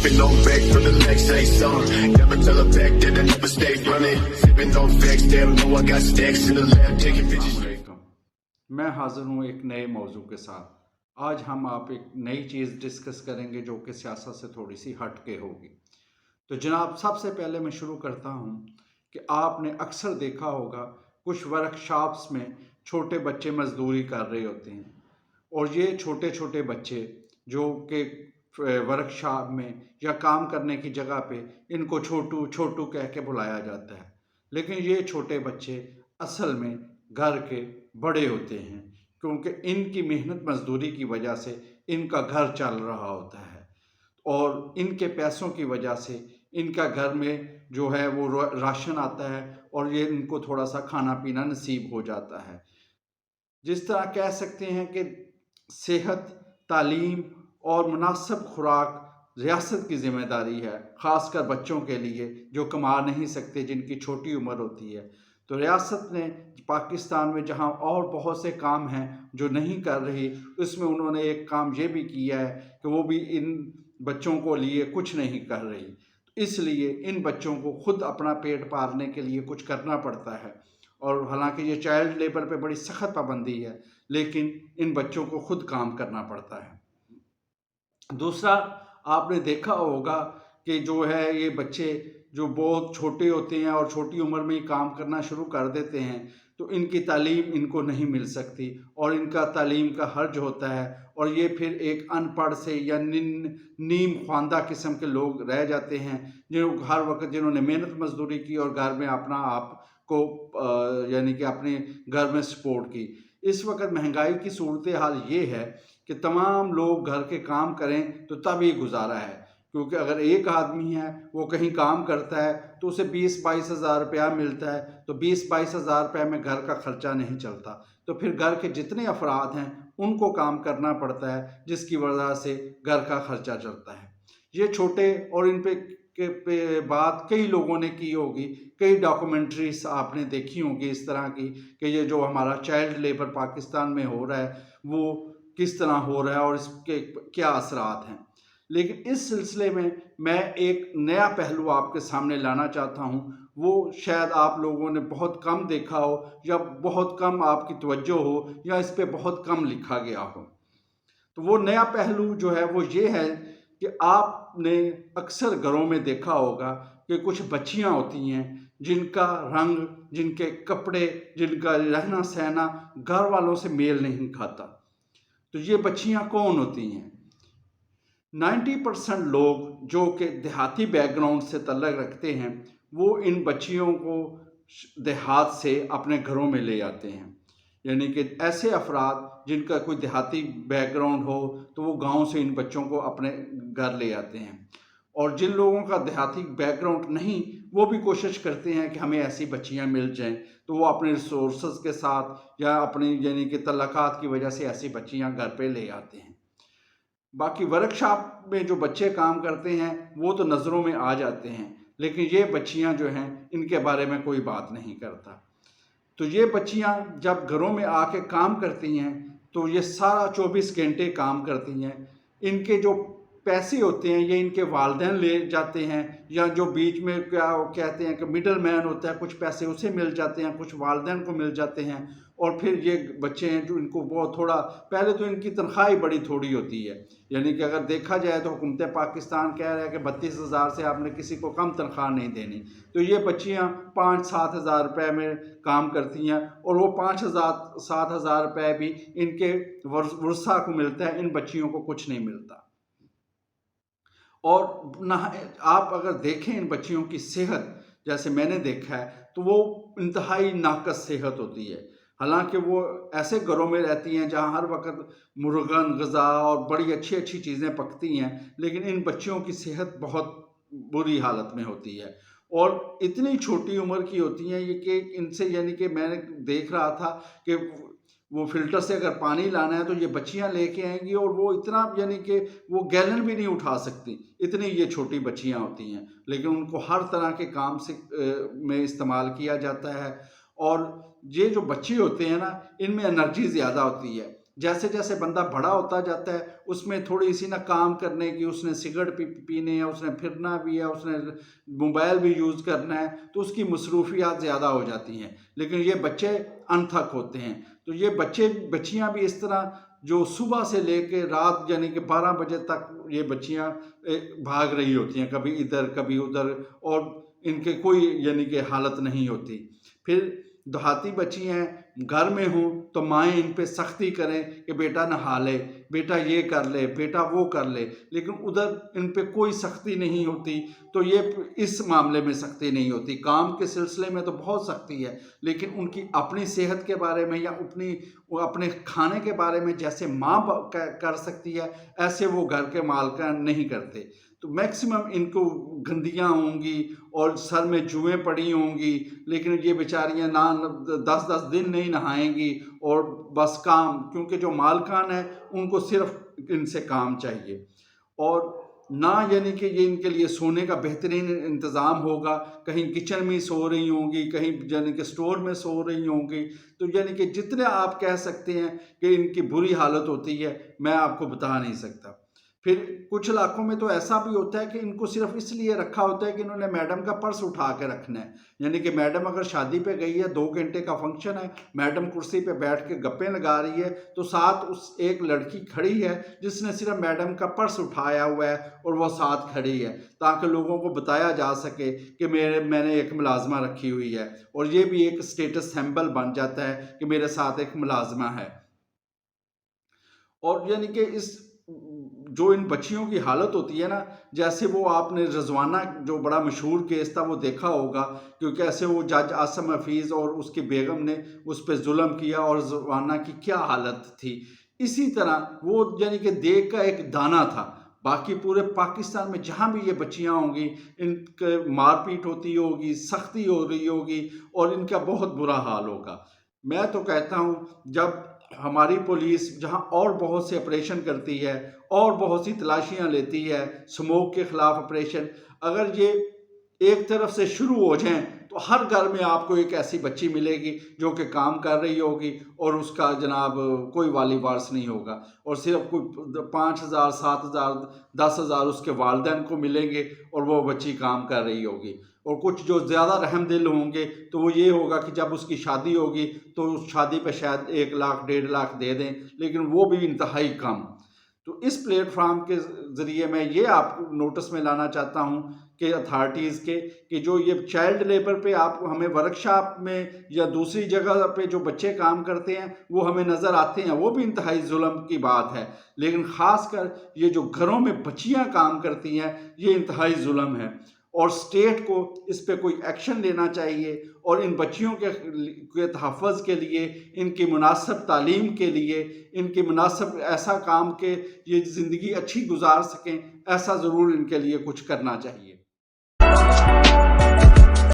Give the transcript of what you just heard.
Sipping on back from the next ain't song. Never tell her back that I never stay running. Sipping on facts, damn know I got stacks in the lab taking pictures. میں حاضر ہوں ایک نئے موضوع کے ساتھ۔ آج ہم آپ ایک نئی چیز ڈسکس کریں گے جو کہ سیاست سے تھوڑی سی ہٹ کے ہوگی۔ تو جناب، سب سے پہلے میں شروع کرتا ہوں کہ آپ نے اکثر دیکھا ہوگا کچھ ورک شاپس میں چھوٹے بچے مزدوری کر رہے ہوتے ہیں، اور یہ چھوٹے چھوٹے بچے جو کہ ورک شاپ میں یا کام کرنے کی جگہ پہ ان کو چھوٹو چھوٹو کہہ کے بلایا جاتا ہے، لیکن یہ چھوٹے بچے اصل میں گھر کے بڑے ہوتے ہیں، کیونکہ ان کی محنت مزدوری کی وجہ سے ان کا گھر چل رہا ہوتا ہے، اور ان کے پیسوں کی وجہ سے ان کا گھر میں جو ہے وہ راشن آتا ہے، اور یہ ان کو تھوڑا سا کھانا پینا نصیب ہو جاتا ہے۔ جس طرح کہہ سکتے ہیں کہ صحت، تعلیم اور مناسب خوراک ریاست کی ذمہ داری ہے، خاص کر بچوں کے لیے جو کما نہیں سکتے، جن کی چھوٹی عمر ہوتی ہے۔ تو ریاست نے پاکستان میں جہاں اور بہت سے کام ہیں جو نہیں کر رہی، اس میں انہوں نے ایک کام یہ بھی کیا ہے کہ وہ بھی ان بچوں کو لیے کچھ نہیں کر رہی۔ اس لیے ان بچوں کو خود اپنا پیٹ پالنے کے لیے کچھ کرنا پڑتا ہے، اور حالانکہ یہ چائلڈ لیبر پہ بڑی سخت پابندی ہے، لیکن ان بچوں کو خود کام کرنا پڑتا ہے۔ دوسرا، آپ نے دیکھا ہوگا کہ جو ہے یہ بچے جو بہت چھوٹے ہوتے ہیں اور چھوٹی عمر میں ہی کام کرنا شروع کر دیتے ہیں، تو ان کی تعلیم ان کو نہیں مل سکتی، اور ان کا تعلیم کا حرج ہوتا ہے، اور یہ پھر ایک ان پڑھ سے یا نیم خواندہ قسم کے لوگ رہ جاتے ہیں، ہر وقت جنہوں نے محنت مزدوری کی اور گھر میں اپنا آپ کو یعنی کہ اپنے گھر میں سپورٹ کی۔ اس وقت مہنگائی کی صورتحال یہ ہے کہ تمام لوگ گھر کے کام کریں تو تب ہی گزارا ہے، کیونکہ اگر ایک آدمی ہے وہ کہیں کام کرتا ہے تو اسے 20-22 ہزار روپیہ ملتا ہے، تو 20-22 ہزار روپے میں گھر کا خرچہ نہیں چلتا، تو پھر گھر کے جتنے افراد ہیں ان کو کام کرنا پڑتا ہے، جس کی وجہ سے گھر کا خرچہ چلتا ہے۔ یہ چھوٹے، اور ان پہ بات کئی لوگوں نے کی ہوگی، کئی ڈاکومنٹریز آپ نے دیکھی ہوگی اس طرح کی، کہ یہ جو ہمارا چائلڈ لیبر پاکستان میں ہو رہا ہے وہ کس طرح ہو رہا ہے اور اس کے کیا اثرات ہیں۔ لیکن اس سلسلے میں ایک نیا پہلو آپ کے سامنے لانا چاہتا ہوں، وہ شاید آپ لوگوں نے بہت کم دیکھا ہو، یا بہت کم آپ کی توجہ ہو، یا اس پہ بہت کم لکھا گیا ہو۔ تو وہ نیا پہلو جو ہے وہ یہ ہے کہ آپ نے اکثر گھروں میں دیکھا ہوگا کہ کچھ بچیاں ہوتی ہیں جن کا رنگ، جن کے کپڑے، جن کا رہنا سہنا گھر والوں سے میل نہیں کھاتا۔ تو یہ بچیاں کون ہوتی ہیں؟ 90% لوگ جو کہ دیہاتی بیک گراؤنڈ سے تعلق رکھتے ہیں، وہ ان بچیوں کو دیہات سے اپنے گھروں میں لے آتے ہیں، یعنی کہ ایسے افراد جن کا کوئی دیہاتی بیک گراؤنڈ ہو تو وہ گاؤں سے ان بچوں کو اپنے گھر لے آتے ہیں، اور جن لوگوں کا دیہاتی بیک گراؤنڈ نہیں، وہ بھی کوشش کرتے ہیں کہ ہمیں ایسی بچیاں مل جائیں، تو وہ اپنے ریسورسز کے ساتھ یا اپنی یعنی کہ تعلقات کی وجہ سے ایسی بچیاں گھر پہ لے آتے ہیں۔ باقی ورک شاپ میں جو بچے کام کرتے ہیں وہ تو نظروں میں آ جاتے ہیں، لیکن یہ بچیاں جو ہیں ان کے بارے میں کوئی بات نہیں کرتا۔ تو یہ بچیاں جب گھروں میں آ کے کام کرتی ہیں تو یہ سارا 24 گھنٹے کام کرتی ہیں۔ ان کے جو پیسے ہوتے ہیں یہ ان کے والدین لے جاتے ہیں، یا جو بیچ میں کیا کہتے ہیں کہ مڈل مین ہوتا ہے، کچھ پیسے اسے مل جاتے ہیں، کچھ والدین کو مل جاتے ہیں، اور پھر یہ بچے ہیں جو ان کو بہت تھوڑا، پہلے تو ان کی تنخواہ بڑی تھوڑی ہوتی ہے، یعنی کہ اگر دیکھا جائے تو حکومت پاکستان کہہ رہا ہے کہ 32 ہزار سے آپ نے کسی کو کم تنخواہ نہیں دینی، تو یہ بچیاں 5-7 ہزار روپے میں کام کرتی ہیں، اور وہ 5-7 ہزار روپے بھی ان کے ورثہ کو ملتا ہے، ان بچیوں کو کچھ نہیں ملتا۔ اور آپ اگر دیکھیں ان بچیوں کی صحت، جیسے میں نے دیکھا ہے، تو وہ انتہائی ناقص صحت ہوتی ہے، حالانکہ وہ ایسے گھروں میں رہتی ہیں جہاں ہر وقت مرغن غذا اور بڑی اچھی اچھی چیزیں پکتی ہیں، لیکن ان بچیوں کی صحت بہت بری حالت میں ہوتی ہے، اور اتنی چھوٹی عمر کی ہوتی ہیں یہ کہ ان سے یعنی کہ میں نے دیکھ رہا تھا کہ وہ فلٹر سے اگر پانی لانا ہے تو یہ بچیاں لے کے آئیں گی، اور وہ اتنا یعنی کہ وہ گیلن بھی نہیں اٹھا سکتی، اتنی یہ چھوٹی بچیاں ہوتی ہیں، لیکن ان کو ہر طرح کے کام سے میں استعمال کیا جاتا ہے۔ اور یہ جو بچے ہوتے ہیں نا، ان میں انرجی زیادہ ہوتی ہے، جیسے جیسے بندہ بڑا ہوتا جاتا ہے اس میں تھوڑی سی نہ کام کرنے کی، اس نے سگریٹ پینے ہے، اس نے پھرنا بھی ہے، اس نے موبائل بھی یوز کرنا ہے، تو اس کی مصروفیات زیادہ ہو جاتی ہیں، لیکن یہ بچے انتھک ہوتے ہیں۔ تو یہ بچیاں بھی اس طرح جو صبح سے لے کے رات یعنی کہ 12 بجے تک یہ بچیاں بھاگ رہی ہوتی ہیں، کبھی ادھر کبھی ادھر، اور ان کے کوئی یعنی کہ حالت نہیں ہوتی۔ پھر دیہاتی بچی ہیں، گھر میں ہوں تو مائیں ان پہ سختی کریں کہ بیٹا نہا لے، بیٹا یہ کر لے، بیٹا وہ کر لے، لیکن ادھر ان پہ کوئی سختی نہیں ہوتی۔ تو یہ اس معاملے میں سختی نہیں ہوتی، کام کے سلسلے میں تو بہت سختی ہے، لیکن ان کی اپنی صحت کے بارے میں یا اپنے کھانے کے بارے میں جیسے ماں کر سکتی ہے، ایسے وہ گھر کے مالکان نہیں کرتے۔ تو میکسیمم ان کو گندیاں ہوں گی اور سر میں جوئیں پڑی ہوں گی، لیکن یہ بیچاریاں نہ 10 دن نہیں نہائیں گی، اور بس کام، کیونکہ جو مالکان ہیں ان کو صرف ان سے کام چاہیے، اور نہ یعنی کہ یہ ان کے لیے سونے کا بہترین انتظام ہوگا، کہیں کچن میں سو رہی ہوں گی، کہیں یعنی کہ سٹور میں سو رہی ہوں گی۔ تو یعنی کہ جتنے آپ کہہ سکتے ہیں کہ ان کی بری حالت ہوتی ہے، میں آپ کو بتا نہیں سکتا۔ پھر کچھ علاقوں میں تو ایسا بھی ہوتا ہے کہ ان کو صرف اس لیے رکھا ہوتا ہے کہ انہوں نے میڈم کا پرس اٹھا کے رکھنا ہے، یعنی کہ میڈم اگر شادی پہ گئی ہے، 2 گھنٹے کا فنکشن ہے، میڈم کرسی پہ بیٹھ کے گپیں لگا رہی ہے، تو ساتھ اس ایک لڑکی کھڑی ہے جس نے صرف میڈم کا پرس اٹھایا ہوا ہے اور وہ ساتھ کھڑی ہے، تاکہ لوگوں کو بتایا جا سکے کہ میں نے ایک ملازمہ رکھی ہوئی ہے، اور یہ بھی ایک اسٹیٹس سمبل بن جاتا ہے کہ میرے ساتھ ایک ملازمہ ہے۔ اور یعنی کہ جو ان بچیوں کی حالت ہوتی ہے نا، جیسے وہ آپ نے رضوانہ جو بڑا مشہور کیس تھا وہ دیکھا ہوگا، کیونکہ ایسے وہ جج عاصم حفیظ اور اس کی بیگم نے اس پہ ظلم کیا، اور رضوانہ کی کیا حالت تھی، اسی طرح وہ یعنی کہ دیگ کا ایک دانہ تھا۔ باقی پورے پاکستان میں جہاں بھی یہ بچیاں ہوں گی، ان کے مار پیٹ ہوتی ہوگی، سختی ہو رہی ہوگی، اور ان کا بہت برا حال ہوگا۔ میں تو کہتا ہوں جب ہماری پولیس جہاں اور بہت سے آپریشن کرتی ہے اور بہت سی تلاشیاں لیتی ہے سموک کے خلاف آپریشن، اگر یہ ایک طرف سے شروع ہو جائیں تو ہر گھر میں آپ کو ایک ایسی بچی ملے گی جو کہ کام کر رہی ہوگی، اور اس کا جناب کوئی والی وارث نہیں ہوگا، اور صرف کوئی 5,000 7,000 10,000 اس کے والدین کو ملیں گے، اور وہ بچی کام کر رہی ہوگی۔ اور کچھ جو زیادہ رحم دل ہوں گے تو وہ یہ ہوگا کہ جب اس کی شادی ہوگی تو اس شادی پہ شاید 1 لاکھ 1.5 لاکھ دے دیں، لیکن وہ بھی انتہائی کم۔ تو اس پلیٹ فارم کے ذریعے میں یہ آپ کو نوٹس میں لانا چاہتا ہوں کہ اتھارٹیز کے کہ جو یہ چائلڈ لیبر پہ آپ ہمیں ورکشاپ میں یا دوسری جگہ پہ جو بچے کام کرتے ہیں وہ ہمیں نظر آتے ہیں، وہ بھی انتہائی ظلم کی بات ہے، لیکن خاص کر یہ جو گھروں میں بچیاں کام کرتی ہیں یہ انتہائی ظلم ہے، اور اسٹیٹ کو اس پہ کوئی ایکشن لینا چاہیے، اور ان بچیوں کے تحفظ کے لیے، ان کی مناسب تعلیم کے لیے، ان کی مناسب ایسا کام کہ یہ زندگی اچھی گزار سکیں، ایسا ضرور ان کے لیے کچھ کرنا چاہیے۔